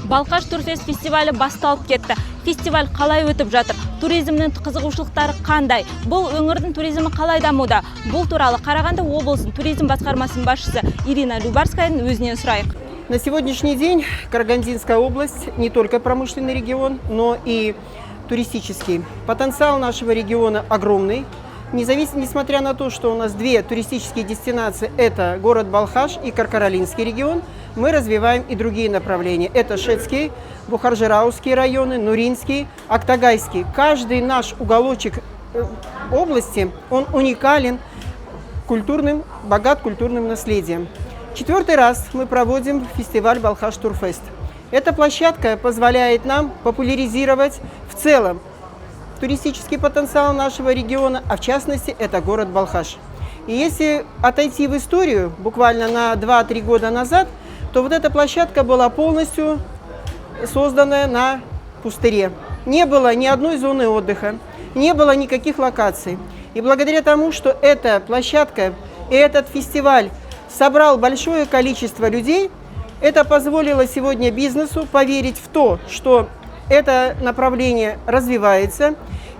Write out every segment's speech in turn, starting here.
Балқаш Турфест фестивалі басталып кетті. Фестиваль қалай өтіп жатыр? Туризмнің қызығушылықтары қандай? Бұл өңірдің туризмі қалай дамуда? Бұл туралы Қарағанды облысының туризм басқармасының басшысы Ирина Любарскаяның өзінен сұрайық. На сегодняшний день Карагандинская область не только промышленный регион, но и туристический. Потенциал нашего региона огромный. Несмотря на то, что у нас две туристические дестинации, это город Балхаш и Каркаралинский регион, мы развиваем и другие направления. Это Шетский, Бухаржираусские районы, Нуринский, Актагайский. Каждый наш уголочек области, он уникален, богат культурным наследием. 4-й раз мы проводим фестиваль Балхаш Турфест. Эта площадка позволяет нам популяризировать в целом туристический потенциал нашего региона, а в частности это город Балхаш. И если отойти в историю, буквально на 2-3 года назад, то вот эта площадка была полностью создана на пустыре. Не было ни одной зоны отдыха, не было никаких локаций. И благодаря тому, что эта площадка и этот фестиваль собрал большое количество людей, это позволило сегодня бизнесу поверить в то, что это направление развивается.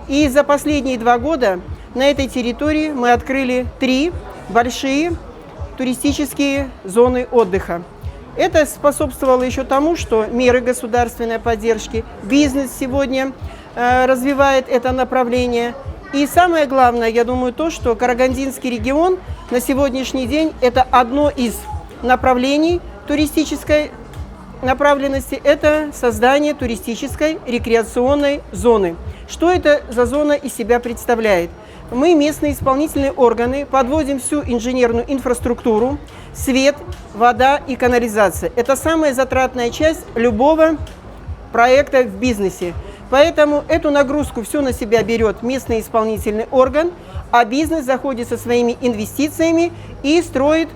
И за последние 2 года на этой территории мы открыли 3 большие туристические зоны отдыха. Это способствовало еще тому, что меры государственной поддержки, бизнес сегодня развивает это направление. И самое главное, я думаю, то, что Карагандинский регион на сегодняшний день это одно из направлений туристической направленности, это создание туристической рекреационной зоны. Что это за зона из себя представляет? Мы, местные исполнительные органы, подводим всю инженерную инфраструктуру, свет, вода и канализация. Это самая затратная часть любого проекта в бизнесе. Поэтому эту нагрузку всю на себя берет местный исполнительный орган, а бизнес заходит со своими инвестициями и строит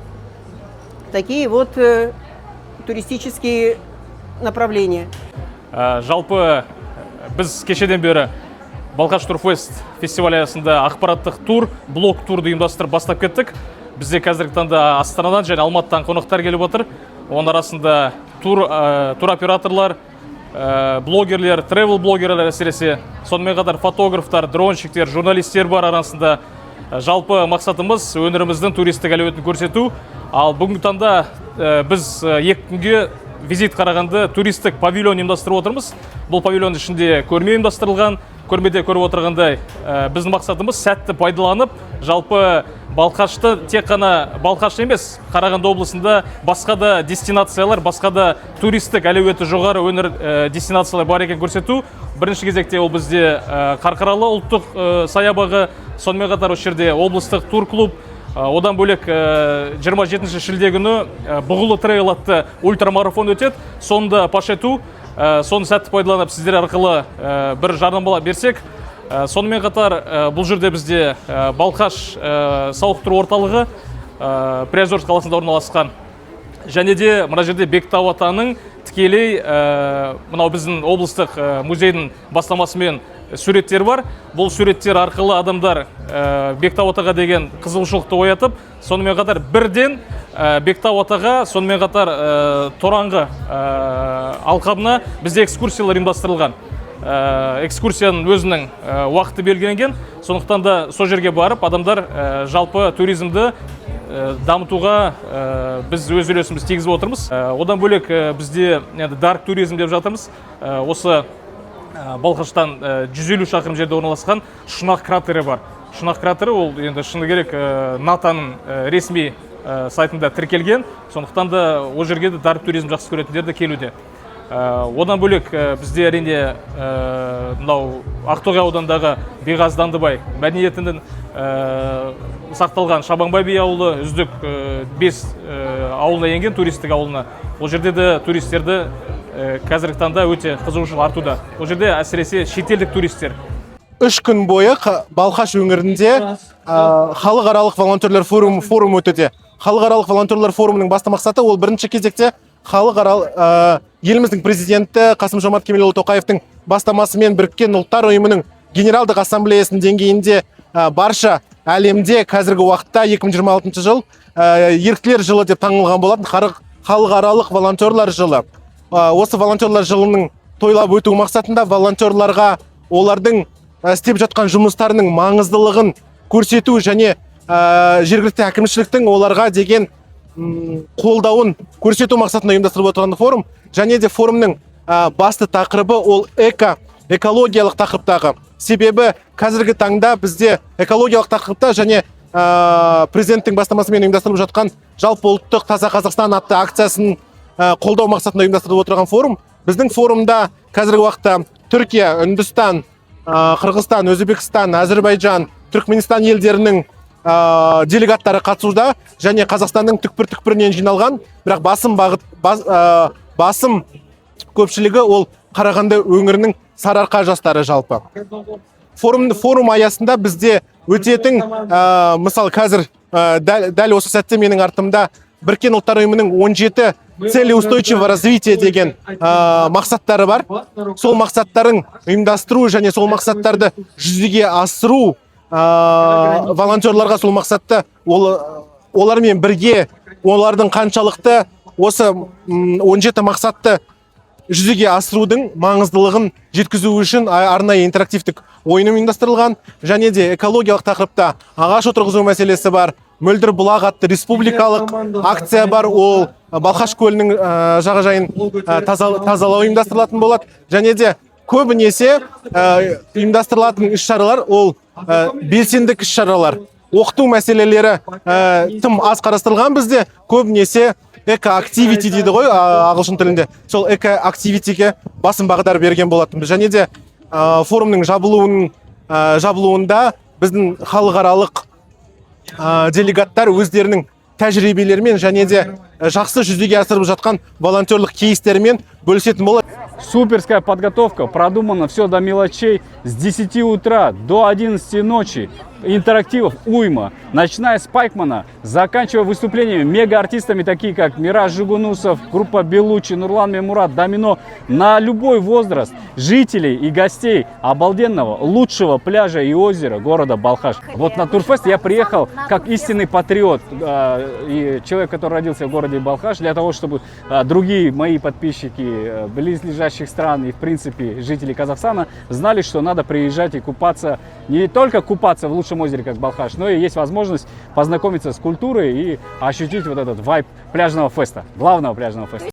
такие вот туристические направления. Жалпы біз кешеден бері Балқаш Турфест фестивалі аясында ақпараттық тур, блок турды ұйымдастырып бастап кеттік. Бізде қазіргі таңда Астанадан және Алматыдан қонақтар келіп отыр. Оның арасында тур операторлар, блогерлер, тревел блогерлер әсіресе, сонымен қатар фотографтар, дронщиктер, журналистер бар арасында. Жалпы мақсатымыз өңіріміздің туристік әлеуетін көрсету. Ал бүгінгі таңда біз 2 күнге визит Қарағанды туристік павильон ұйымдастырып отырмыз. Бұл павильон ішінде көрме ұйымдастырылған. Көрмеде көріп отырғандай, біздің мақсатымыз сәтті пайдаланып, жалпы Балқашты тек қана Балқаш емес, Қарағанды облысында басқа да дестинациялар, басқа да туристік әлеуеті жоғары өңір дестинациялар бар екен көрсету. Бірінші кезекте ол бізде Қарқаралы ұлттық саябағы, сонымен қатар осы жерде облыстық тур-клуб, одан бөлек 27 шілде күні Бұғылы трейл атты ультрамарафон өтеді. Сонда паш ету, соны сәтті пайдаланып сіздер арқылы бір жарнамалап берсек. Сонымен қатар бұл жерде бізде Балқаш сауықтыру орталығы Приозерск қаласында орналасқан. Және де мына жерде Бектау атаның тікелей мынау біздің облыстық музейдің бастамасымен суреттер бар. Бұл суреттер арқылы адамдар Бектау атаға деген қызығушылықты оятып, сонымен қатар бірден Бектау атаға, сонымен қатар Тораңғы алқабына бізде экскурсиялар ұйымдастырылған. Экскурсияның өзінің уақыты белгіленген, сондықтан да сол жерге барып адамдар жалпы туризмді дамытуға біз өз үлесімізді тигізіп отырмыз. Одан бөлек бізде дарк туризм деп жатырмыз. Осы Балқаштан 150 шақырым жерде орналасқан Шұнақ кратері бар. Шұнақ кратері ол енді шыны керек НАТАның ресми сайтында тіркелген, сондықтан да ол жерге де дарк туризм жақсы көретіндер де келуде. Одан бөлек бізде әрине мынау Ақтоғай аудандағы Беғаз Дандыбай мәдениетінің сақталған Шабанбай би ауылы үздік 5 ауылына енген туристік ауылына. Ол жерде де туристерді қазіргі таңда өте қызығушылық артуда. Ол жерде әсіресе шетелдік туристер. 3 күн бойы Балқаш өңірінде халықаралық волонтерлер форум өтуде. Халықаралық волонтерлер форумының басты мақсаты ол бірінші кезекте халықаралық еліміздің президенті Қасым-Жомарт Кемелұлы Тоқаевтың бастамасымен біріккен ұлттар ұйымының генералдық ассамблеясының деңгейінде барша әлемде қазіргі уақытта 2026 жыл еріктілер жылы деп таңылған болатын халықаралық волонтерлар жылы. осы волонтерлар жылының тойлап өту мақсатында волонтерларға олардың істеп жатқан жұмыстарының маңыздылығын көрсету және жергілікті әкімшіліктің оларға деген қолдауын көрсету мақсатында ұйымдастырылып отырған форум. Және де форумның басты тақырыбы ол экологиялық тақырыптағы. Себебі қазіргі таңда бізде экологиялық тақырыпта және президенттің бастамасымен ұйымдастырылып жатқан жалпы ұлттық таза Қазақстан атты акциясын қолдау мақсатында ұйымдастырылып отырған форум. Біздің форумда қазіргі уақытта Түркия, Үндістан, Қырғызстан, Өзбекстан, Әзірбайжан, Түркменстан елдерінің делегаттары қатысуда және Қазақстанның түкпір-түкпірінен жиналған, бірақ басым көпшілігі ол Қарағанды өңірінің сарыарқа жастары жалпы. Форум аясында бізде өтетін, мысалы қазір дәл осы сәтте менің артымда Біріккен ұлттар ұйымының 17 цели устойчивого развития деген мақсаттары бар. Сол мақсаттарын ұйымдастыру және сол мақсаттарды жүзеге асыру, волонтерларға сол мақсатты олармен бірге олардың қаншалықты осы 17 мақсатты жүзеге асырудың маңыздылығын жеткізу үшін арнайы интерактивтік ойын ұйымдастырылған. Және де экологиялық тақырыпта ағаш отырғызу мәселесі бар. Мөлдір бұлақ атты республикалық акция бар. Ол Балқаш көлінің жағажайын тазалау ұйымдастырылатын болады. Және де көбінесе ұйымдастырылатын іс-шаралар ол белсендік іс-шаралар. Оқыту мәселелері тым аз қарастырылған бізде. Көбінесе эко-активити дейді ғой ағылшын тілінде. Сол эко-активитиге басым бағдар берген болатынбыз. Және де форумның жабылуында біздің халықаралық делегаттар өздерінің тәжірибелерімен және де жақсы жүзеге асырып жатқан волонтерлық кейстерімен бөлісетін болады. Суперская подготовка, продумано все до мелочей. С 10 утра до 11 ночи интерактивов уйма. Начиная с Пайкмана, заканчивая выступлениями мега-артистами, такие как Мираж Жигунусов, группа Белучи, Нурлан Мемурат, Домино. На любой возраст жителей и гостей обалденного, лучшего пляжа и озера города Балхаш. Вот на Турфест я приехал как истинный патриот и человек, который родился в городе Балхаш, для того, чтобы другие мои подписчики близлежащих стран и, в принципе, жители Казахстана знали, что надо приезжать и купаться, не только купаться в лучшем озере, как Балхаш, но и есть возможность познакомиться с культурой и ощутить вот этот вайб пляжного феста, главного пляжного феста.